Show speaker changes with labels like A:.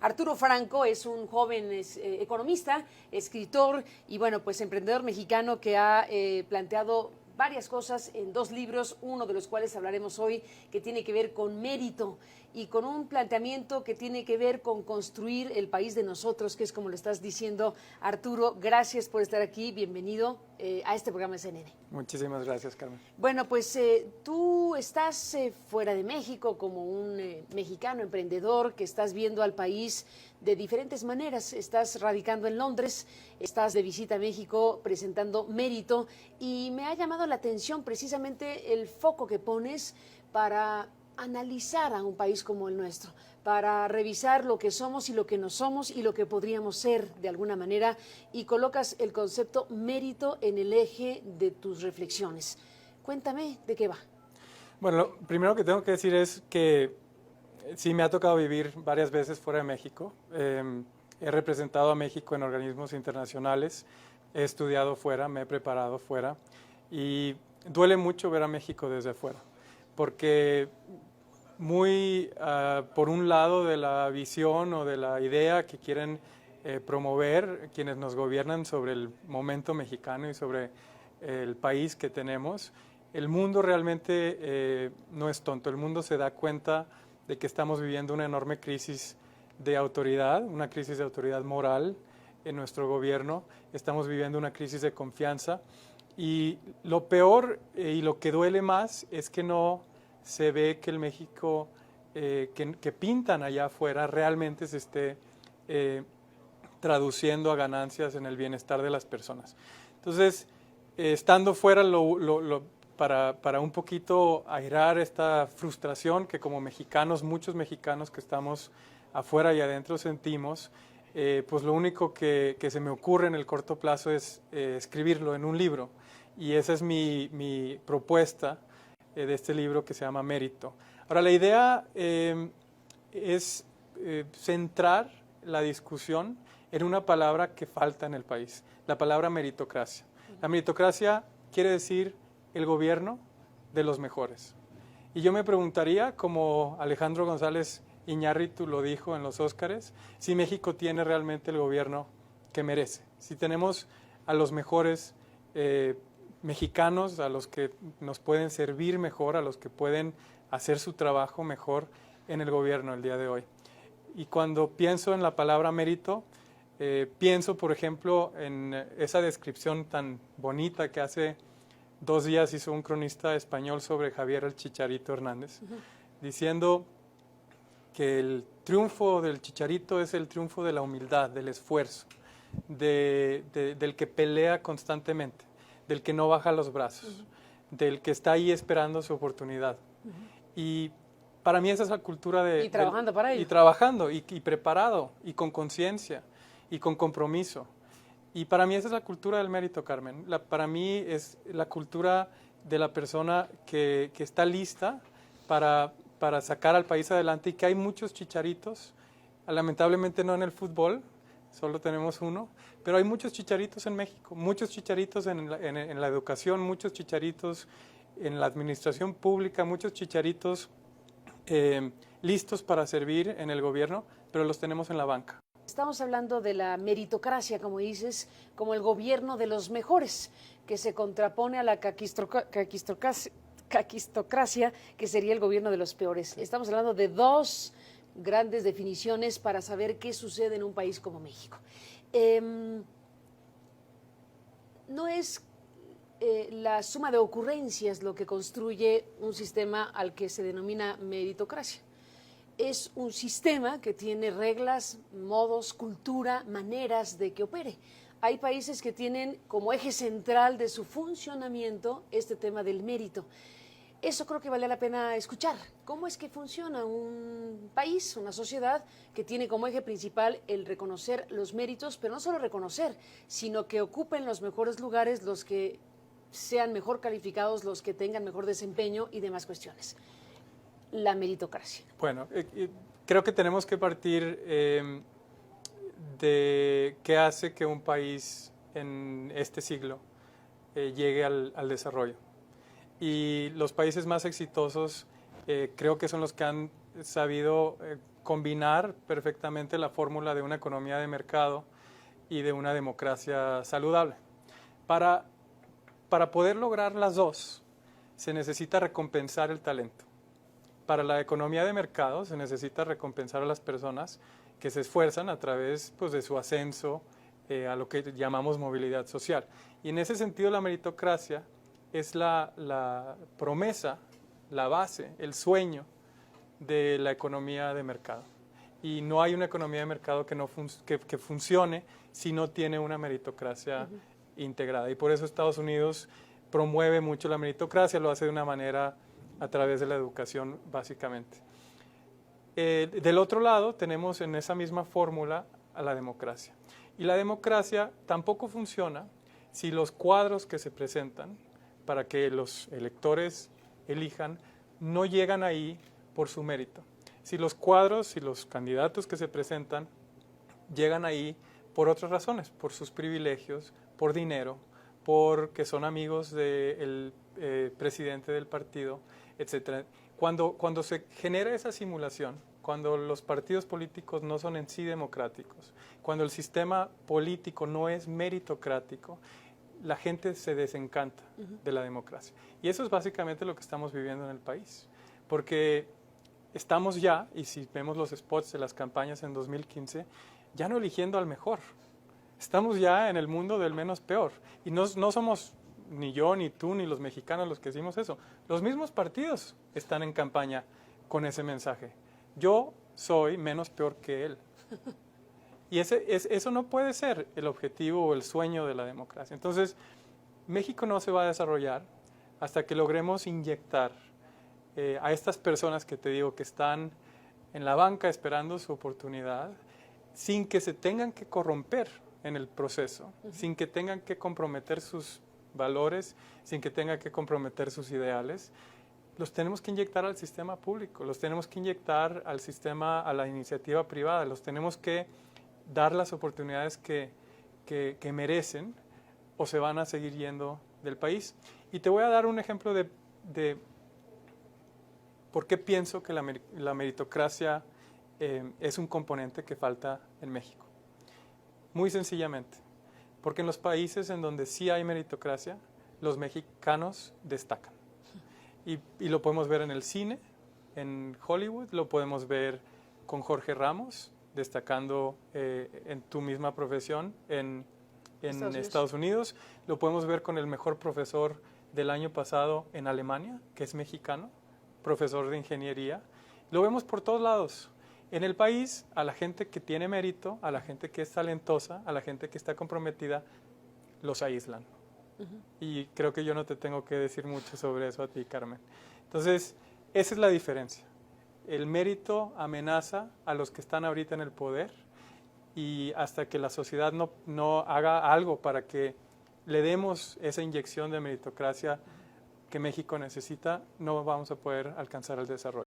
A: Arturo Franco es un joven economista, escritor y bueno, pues emprendedor mexicano que ha planteado varias cosas en 2 libros, uno de los cuales hablaremos hoy, que tiene que ver con mérito y con un planteamiento que tiene que ver con construir el país de nosotros, que es como lo estás diciendo, Arturo. Gracias por estar aquí, bienvenido a este programa de CNN.
B: Muchísimas gracias, Carmen.
A: Bueno, pues tú estás fuera de México como un mexicano emprendedor que estás viendo al país de diferentes maneras. Estás radicando en Londres, estás de visita a México presentando Mérito y me ha llamado la atención precisamente el foco que pones para analizar a un país como el nuestro, para revisar lo que somos y lo que no somos y lo que podríamos ser de alguna manera, y colocas el concepto mérito en el eje de tus reflexiones. Cuéntame de qué va.
B: Bueno, lo primero que tengo que decir es que sí me ha tocado vivir varias veces fuera de México. He representado a México en organismos internacionales, he estudiado fuera, me he preparado fuera y duele mucho ver a México desde afuera, porque muy por un lado de la visión o de la idea que quieren promover quienes nos gobiernan sobre el momento mexicano y sobre el país que tenemos, el mundo realmente no es tonto. El mundo se da cuenta de que estamos viviendo una enorme crisis de autoridad, una crisis de autoridad moral en nuestro gobierno. Estamos viviendo una crisis de confianza y lo peor y lo que duele más es que no se ve que el México que pintan allá afuera realmente se esté traduciendo a ganancias en el bienestar de las personas. Entonces, estando fuera para un poquito airar esta frustración que como mexicanos, muchos mexicanos que estamos afuera y adentro sentimos, pues lo único que se me ocurre en el corto plazo es escribirlo en un libro. Y esa es mi propuesta de este libro que se llama Mérito. Ahora, la idea es centrar la discusión en una palabra que falta en el país, la palabra meritocracia. La meritocracia quiere decir el gobierno de los mejores. Y yo me preguntaría, como Alejandro González Iñárritu lo dijo en los Óscares, si México tiene realmente el gobierno que merece, si tenemos a los mejores mexicanos, a los que nos pueden servir mejor, a los que pueden hacer su trabajo mejor en el gobierno el día de hoy. Y cuando pienso en la palabra mérito, pienso, por ejemplo, en esa descripción tan bonita que hace 2 días hizo un cronista español sobre Javier el Chicharito Hernández, diciendo que el triunfo del Chicharito es el triunfo de la humildad, del esfuerzo, del que pelea constantemente, del que no baja los brazos, del que está ahí esperando su oportunidad. Y para mí esa es la cultura de...
A: Y trabajando para ello.
B: Y trabajando, y preparado, y con conciencia, y con compromiso. Y para mí esa es la cultura del mérito, Carmen. Para mí es la cultura de la persona que está lista para sacar al país adelante y que hay muchos chicharitos, lamentablemente no en el fútbol, solo tenemos uno, pero hay muchos chicharitos en México, muchos chicharitos en la educación, muchos chicharitos en la administración pública, muchos chicharitos listos para servir en el gobierno, pero los tenemos en la banca.
A: Estamos hablando de la meritocracia, como dices, como el gobierno de los mejores, que se contrapone a la caquistocracia, que sería el gobierno de los peores. Estamos hablando de 2 grandes definiciones para saber qué sucede en un país como México. No es la suma de ocurrencias lo que construye un sistema al que se denomina meritocracia. Es un sistema que tiene reglas, modos, cultura, maneras de que opere. Hay países que tienen como eje central de su funcionamiento este tema del mérito. Eso creo que vale la pena escuchar. ¿Cómo es que funciona un país, una sociedad que tiene como eje principal el reconocer los méritos, pero no solo reconocer, sino que ocupen los mejores lugares, los que sean mejor calificados, los que tengan mejor desempeño y demás cuestiones? La meritocracia.
B: Bueno, creo que tenemos que partir de qué hace que un país en este siglo llegue al desarrollo. Y los países más exitosos creo que son los que han sabido combinar perfectamente la fórmula de una economía de mercado y de una democracia saludable. Para poder lograr las dos, se necesita recompensar el talento. Para la economía de mercado se necesita recompensar a las personas que se esfuerzan a través pues, de su ascenso a lo que llamamos movilidad social. Y en ese sentido la meritocracia es la promesa, la base, el sueño de la economía de mercado. Y no hay una economía de mercado que funcione si no tiene una meritocracia integrada. Y por eso Estados Unidos promueve mucho la meritocracia, lo hace de una manera a través de la educación básicamente. Del otro lado tenemos en esa misma fórmula a la democracia. Y la democracia tampoco funciona si los cuadros que se presentan para que los electores elijan no llegan ahí por su mérito. Si los cuadros y los candidatos que se presentan llegan ahí por otras razones, por sus privilegios, por dinero, porque son amigos del presidente del partido, etc. Cuando se genera esa simulación, cuando los partidos políticos no son en sí democráticos, cuando el sistema político no es meritocrático, la gente se desencanta de la democracia. Y eso es básicamente lo que estamos viviendo en el país. Porque estamos ya, y si vemos los spots de las campañas en 2015, ya no eligiendo al mejor. Estamos ya en el mundo del menos peor. Y no somos ni yo, ni tú, ni los mexicanos los que decimos eso. Los mismos partidos están en campaña con ese mensaje. Yo soy menos peor que él. Y eso no puede ser el objetivo o el sueño de la democracia. Entonces, México no se va a desarrollar hasta que logremos inyectar a estas personas que te digo que están en la banca esperando su oportunidad, sin que se tengan que corromper en el proceso, sin que tengan que comprometer sus valores, sin que tengan que comprometer sus ideales. Los tenemos que inyectar al sistema público, los tenemos que inyectar al sistema, a la iniciativa privada, los tenemos que dar las oportunidades que merecen o se van a seguir yendo del país. Y te voy a dar un ejemplo de por qué pienso que la meritocracia es un componente que falta en México. Muy sencillamente, porque en los países en donde sí hay meritocracia, los mexicanos destacan. Y lo podemos ver en el cine, en Hollywood, lo podemos ver con Jorge Ramos, destacando en tu misma profesión en Estados Unidos. Lo podemos ver con el mejor profesor del año pasado en Alemania, que es mexicano, profesor de ingeniería. Lo vemos por todos lados. En el país, a la gente que tiene mérito, a la gente que es talentosa, a la gente que está comprometida, los aíslan. Y creo que yo no te tengo que decir mucho sobre eso a ti, Carmen. Entonces, esa es la diferencia. El mérito amenaza a los que están ahorita en el poder y hasta que la sociedad no haga algo para que le demos esa inyección de meritocracia que México necesita, no vamos a poder alcanzar el desarrollo.